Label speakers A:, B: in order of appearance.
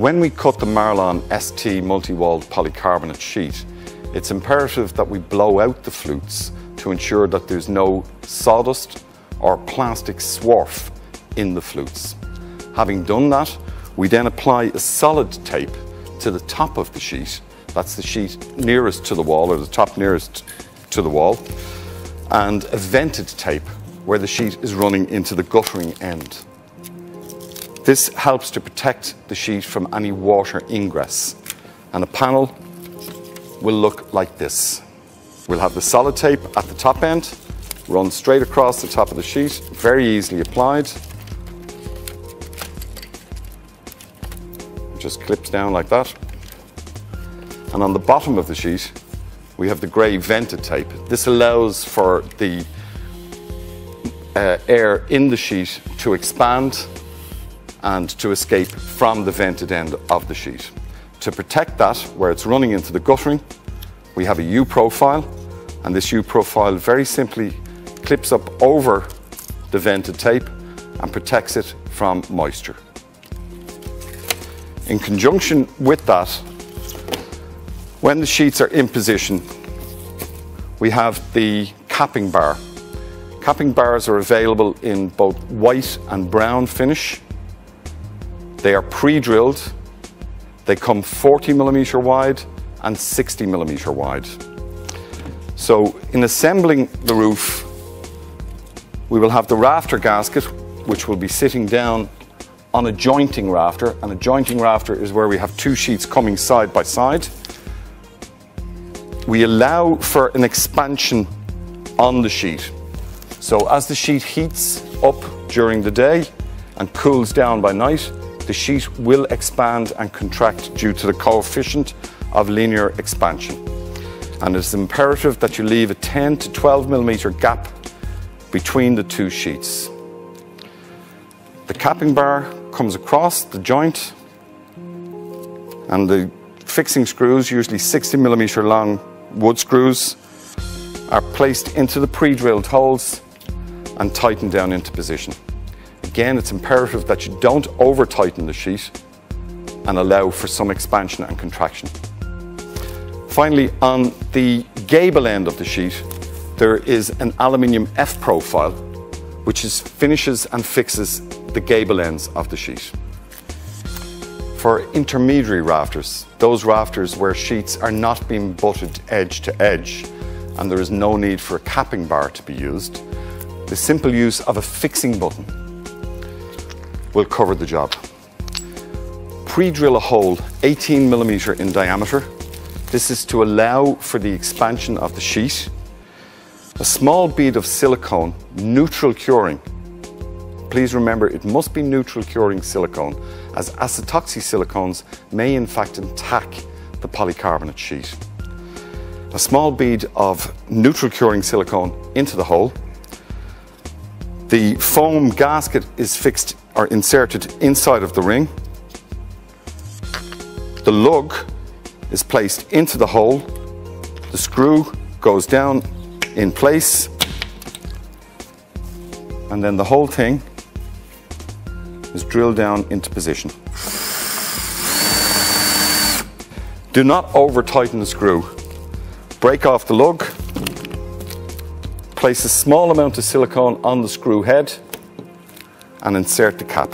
A: When we cut the Marlon ST multi-walled polycarbonate sheet, it's imperative that we blow out the flutes to ensure that there's no sawdust or plastic swarf in the flutes. Having done that, we then apply a solid tape to the top of the sheet. That's the sheet nearest to the wall, or the top nearest to the wall, and a vented tape where the sheet is running into the guttering end. This helps to protect the sheet from any water ingress, and a panel will look like this. We'll have the solid tape at the top end, run straight across the top of the sheet, very easily applied. Just clips down like that. And on the bottom of the sheet, we have the grey vented tape. This allows for the air in the sheet to expand and to escape from the vented end of the sheet. To protect that, where it's running into the guttering, we have a U-profile, and this U-profile very simply clips up over the vented tape and protects it from moisture. In conjunction with that, when the sheets are in position, we have the capping bar. Capping bars are available in both white and brown finish. They are pre-drilled. They come 40mm wide and 60mm wide. So in assembling the roof, we will have the rafter gasket, which will be sitting down on a jointing rafter, and a jointing rafter is where we have two sheets coming side by side. We allow for an expansion on the sheet. So as the sheet heats up during the day and cools down by night, the sheet will expand and contract due to the coefficient of linear expansion. And it's imperative that you leave a 10 to 12mm gap between the two sheets. The capping bar comes across the joint, and the fixing screws, usually 60mm long wood screws, are placed into the pre-drilled holes and tightened down into position. Again, it's imperative that you don't over-tighten the sheet and allow for some expansion and contraction. Finally, on the gable end of the sheet, there is an aluminium F-profile which finishes and fixes the gable ends of the sheet. For intermediary rafters, those rafters where sheets are not being butted edge to edge and there is no need for a capping bar to be used, the simple use of a fixing button will cover the job. Pre-drill a hole 18mm in diameter. This is to allow for the expansion of the sheet. A small bead of silicone, neutral curing. Please remember, it must be neutral curing silicone, as acetoxy silicones may in fact attack the polycarbonate sheet. A small bead of neutral curing silicone into the hole. The foam gasket is fixed or inserted inside of the ring. The lug is placed into the hole. The screw goes down in place, and then the whole thing is drilled down into position. Do not over tighten the screw. Break off the lug, place a small amount of silicone on the screw head and insert the cap.